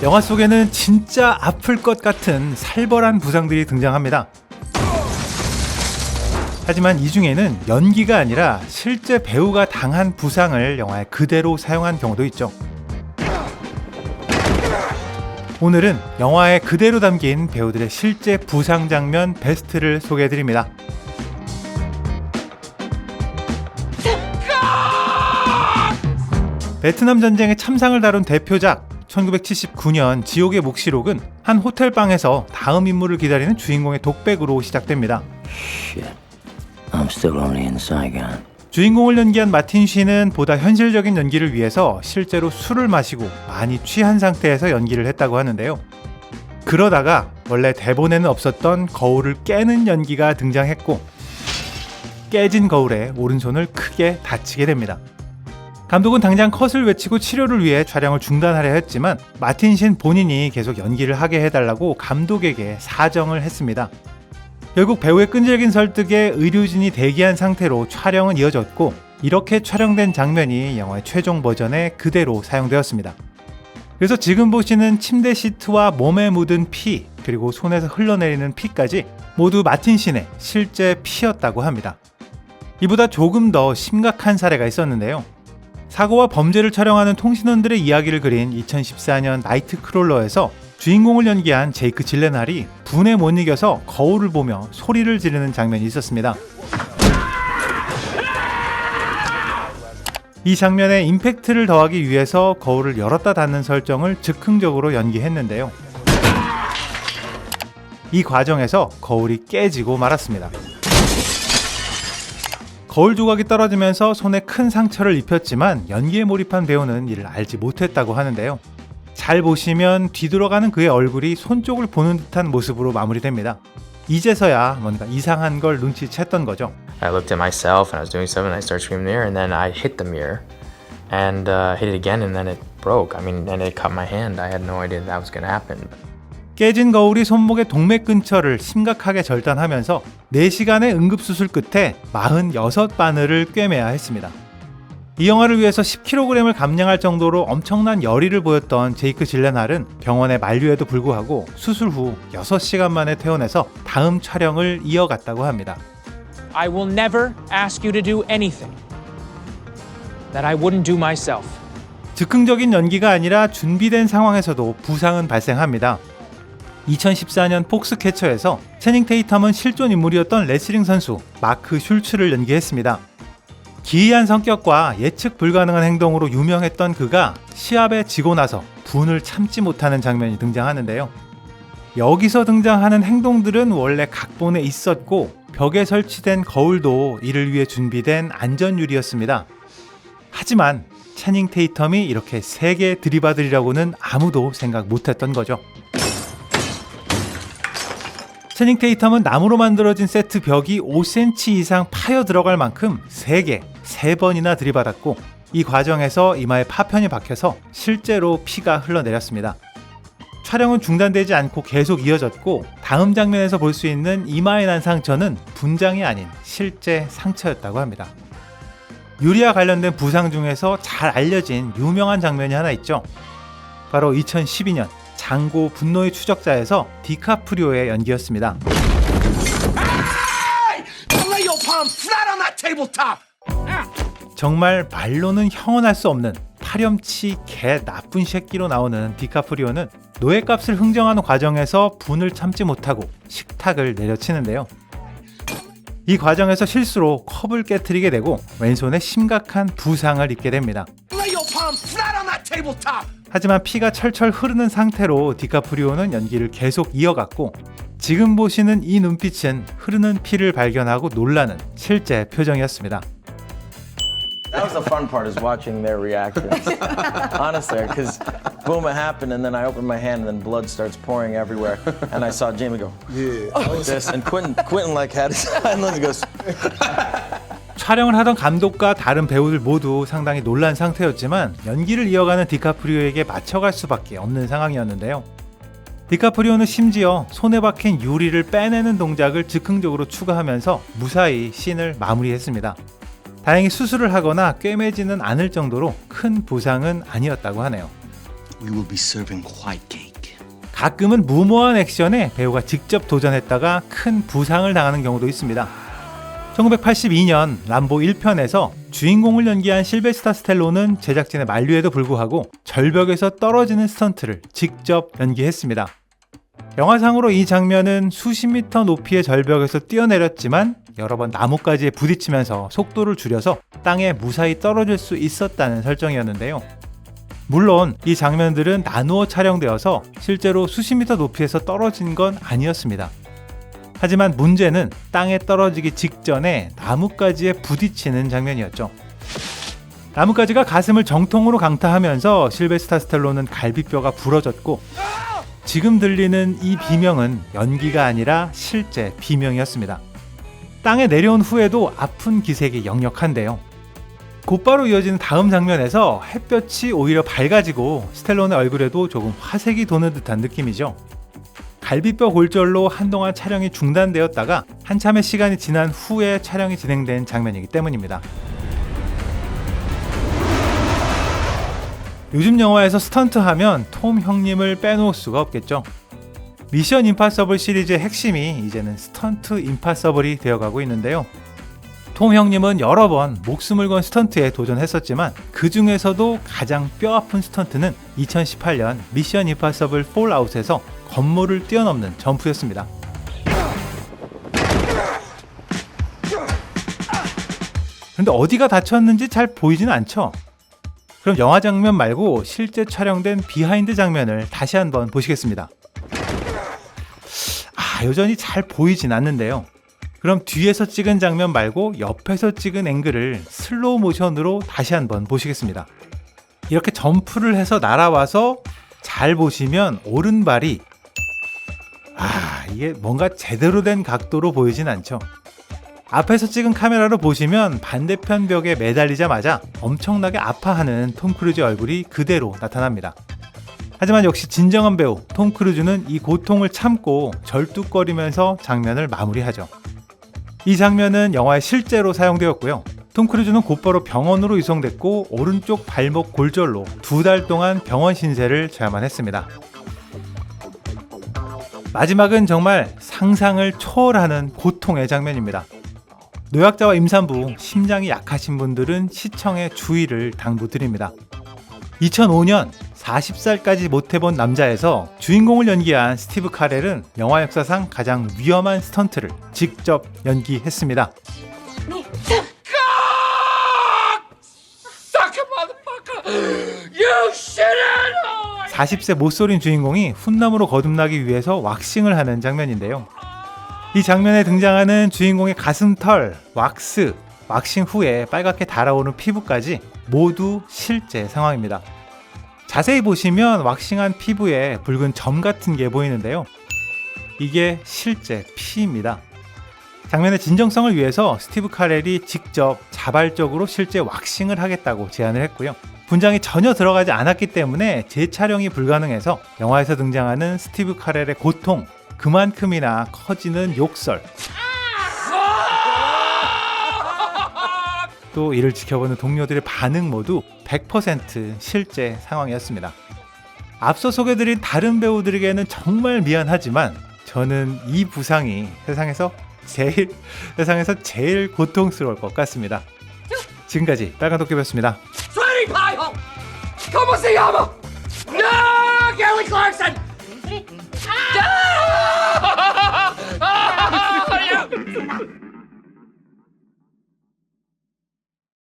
영화 속에는 진짜 아플 것 같은 살벌한 부상들이 등장합니다. 하지만 이 중에는 연기가 아니라 실제 배우가 당한 부상을 영화에 그대로 사용한 경우도 있죠. 오늘은 영화에 그대로 담긴 배우들의 실제 부상 장면 베스트를 소개해드립니다. 베트남 전쟁의 참상을 다룬 대표작 1979년 지옥의 묵시록은 한 호텔방에서 다음 임무를 기다리는 주인공의 독백으로 시작됩니다. Shit. I'm still only in Saigon. 주인공을 연기한 마틴 쉰은 보다 현실적인 연기를 위해서 실제로 술을 마시고 많이 취한 상태에서 연기를 했다고 하는데요. 그러다가 원래 대본에는 없었던 거울을 깨는 연기가 등장했고 깨진 거울에 오른손을 크게 다치게 됩니다. 감독은 당장 컷을 외치고 치료를 위해 촬영을 중단하려 했지만 마틴 쉰 본인이 계속 연기를 하게 해달라고 감독에게 사정을 했습니다. 결국 배우의 끈질긴 설득에 의료진이 대기한 상태로 촬영은 이어졌고 이렇게 촬영된 장면이 영화의 최종 버전에 그대로 사용되었습니다. 그래서 지금 보시는 침대 시트와 몸에 묻은 피 그리고 손에서 흘러내리는 피까지 모두 마틴 쉰의 실제 피였다고 합니다. 이보다 조금 더 심각한 사례가 있었는데요. 사고와 범죄를 촬영하는 통신원들의 이야기를 그린 2014년 나이트크롤러에서 주인공을 연기한 제이크 질레날이 분에 못 이겨서 거울을 보며 소리를 지르는 장면이 있었습니다. 이 장면에 임팩트를 더하기 위해서 거울을 열었다 닫는 설정을 즉흥적으로 연기했는데요. 이 과정에서 거울이 깨지고 말았습니다. 거울 조각이 떨어지면서 손에 큰 상처를 입혔지만 연기에 몰입한 배우는 이를 알지 못했다고 하는데요. 잘 보시면 뒤돌아가는 그의 얼굴이 손 쪽을 보는 듯한 모습으로 마무리됩니다. 이제서야 뭔가 이상한 걸 눈치챘던 거죠. I looked at myself and I was doing something and I started screaming in the mirror and then I hit the mirror and hit it again and then it broke. And it cut my hand. I had no idea that was going to happen. 깨진 거울이 손목의 동맥 근처를 심각하게 절단하면서 4시간의 응급수술 끝에 46바늘을 꿰매야 했습니다. 이 영화를 위해서 10kg을 감량할 정도로 엄청난 열의를 보였던 제이크 질레날은 병원에 만류에도 불구하고 수술 후 6시간 만에 퇴원해서 다음 촬영을 이어갔다고 합니다. I will never ask you to do anything that I wouldn't do myself. 즉흥적인 연기가 아니라 준비된 상황에서도 부상은 발생합니다. 2014년 폭스캐쳐에서 채닝 테이텀은 실존 인물이었던 레슬링 선수 마크 슐츠를 연기했습니다. 기이한 성격과 예측 불가능한 행동으로 유명했던 그가 시합에 지고 나서 분을 참지 못하는 장면이 등장하는데요. 여기서 등장하는 행동들은 원래 각본에 있었고 벽에 설치된 거울도 이를 위해 준비된 안전유리였습니다. 하지만 채닝 테이텀이 이렇게 세게 들이받으리라고는 아무도 생각 못했던 거죠. 채닝 테이텀은 나무로 만들어진 세트 벽이 5cm 이상 파여 들어갈 만큼 세게 3번이나 들이받았고 이 과정에서 이마에 파편이 박혀서 실제로 피가 흘러내렸습니다. 촬영은 중단되지 않고 계속 이어졌고 다음 장면에서 볼 수 있는 이마에 난 상처는 분장이 아닌 실제 상처였다고 합니다. 유리와 관련된 부상 중에서 잘 알려진 유명한 장면이 하나 있죠. 바로 2012년 장고 분노의 추적자에서 디카프리오의 연기였습니다. 정말 말로는 형언할 수 없는 파렴치 개 나쁜 새끼로 나오는 디카프리오는 노예값을 흥정하는 과정에서 분을 참지 못하고 식탁을 내려치는데요. 이 과정에서 실수로 컵을 깨트리게 되고 왼손에 심각한 부상을 입게 됩니다. 하지만 피가 철철 흐르는 상태로 디카프리오는 연기를 계속 이어갔고 지금 보시는 이 눈빛은 흐르는 피를 발견하고 놀라는 실제 표정이었습니다. That was the fun part, is watching their reactions. Honestly, because boom, it happened, and then I opened my hand, and then blood starts pouring everywhere, and I saw Jamie go, yeah, like this, and Quentin like had his hands goes. 촬영을 하던 감독과 다른 배우들 모두 상당히 놀란 상태였지만 연기를 이어가는 디카프리오에게 맞춰갈 수밖에 없는 상황이었는데요. 디카프리오는 심지어 손에 박힌 유리를 빼내는 동작을 즉흥적으로 추가하면서 무사히 씬을 마무리했습니다. 다행히 수술을 하거나 꿰매지는 않을 정도로 큰 부상은 아니었다고 하네요. We will be serving white cake. 가끔은 무모한 액션에 배우가 직접 도전했다가 큰 부상을 당하는 경우도 있습니다. 1982년 람보 1편에서 주인공을 연기한 실베스타 스텔론은 제작진의 만류에도 불구하고 절벽에서 떨어지는 스턴트를 직접 연기했습니다. 영화상으로 이 장면은 수십 미터 높이의 절벽에서 뛰어내렸지만 여러 번 나뭇가지에 부딪히면서 속도를 줄여서 땅에 무사히 떨어질 수 있었다는 설정이었는데요. 물론 이 장면들은 나누어 촬영되어서 실제로 수십 미터 높이에서 떨어진 건 아니었습니다. 하지만 문제는 땅에 떨어지기 직전에 나뭇가지에 부딪히는 장면이었죠. 나뭇가지가 가슴을 정통으로 강타하면서 실베스타 스텔론은 갈비뼈가 부러졌고, 지금 들리는 이 비명은 연기가 아니라 실제 비명이었습니다. 땅에 내려온 후에도 아픈 기색이 역력한데요. 곧바로 이어지는 다음 장면에서 햇볕이 오히려 밝아지고 스텔론의 얼굴에도 조금 화색이 도는 듯한 느낌이죠. 갈비뼈 골절로 한동안 촬영이 중단되었다가 한참의 시간이 지난 후에 촬영이 진행된 장면이기 때문입니다. 요즘 영화에서 스턴트 하면 톰 형님을 빼놓을 수가 없겠죠. 미션 임파서블 시리즈의 핵심이 이제는 스턴트 임파서블이 되어가고 있는데요. 톰 형님은 여러 번 목숨을 건 스턴트에 도전했었지만 그 중에서도 가장 뼈아픈 스턴트는 2018년 미션 임파서블 폴아웃에서 건물을 뛰어넘는 점프였습니다. 그런데 어디가 다쳤는지 잘 보이지는 않죠? 그럼 영화 장면 말고 실제 촬영된 비하인드 장면을 다시 한번 보시겠습니다. 여전히 잘 보이진 않는데요. 그럼 뒤에서 찍은 장면 말고 옆에서 찍은 앵글을 슬로우 모션으로 다시 한번 보시겠습니다. 이렇게 점프를 해서 날아와서 잘 보시면 오른발이 이게 뭔가 제대로 된 각도로 보이진 않죠. 앞에서 찍은 카메라로 보시면 반대편 벽에 매달리자마자 엄청나게 아파하는 톰 크루즈의 얼굴이 그대로 나타납니다. 하지만 역시 진정한 배우 톰 크루즈는 이 고통을 참고 절뚝거리면서 장면을 마무리하죠. 이 장면은 영화에 실제로 사용되었고요. 톰 크루즈는 곧바로 병원으로 이송됐고 오른쪽 발목 골절로 2달 동안 병원 신세를 져야만 했습니다. 마지막은 정말 상상을 초월하는 고통의 장면입니다. 노약자와 임산부, 심장이 약하신 분들은 시청에 주의를 당부드립니다. 2005년 40살까지 못해본 남자에서 주인공을 연기한 스티브 카렐은 영화 역사상 가장 위험한 스턴트를 직접 연기했습니다. 40세 못소린 주인공이 훗남으로 거듭나기 위해서 왁싱을 하는 장면인데요. 이 장면에 등장하는 주인공의 가슴털, 왁싱 후에 빨갛게 달아오르는 피부까지 모두 실제 상황입니다. 자세히 보시면 왁싱한 피부에 붉은 점 같은 게 보이는데요. 이게 실제 피입니다. 장면의 진정성을 위해서 스티브 카렐이 직접 자발적으로 실제 왁싱을 하겠다고 제안을 했고요. 분장이 전혀 들어가지 않았기 때문에 재촬영이 불가능해서 영화에서 등장하는 스티브 카렐의 고통, 그만큼이나 커지는 욕설, 또 이를 지켜보는 동료들의 반응 모두 100% 실제 상황이었습니다. 앞서 소개드린 다른 배우들에게는 정말 미안하지만 저는 이 부상이 세상에서 제일 고통스러울 것 같습니다. 지금까지 빨간 도깨비였습니다. ¿Cómo se llama? ¡No! ¡Kelly Clarkson!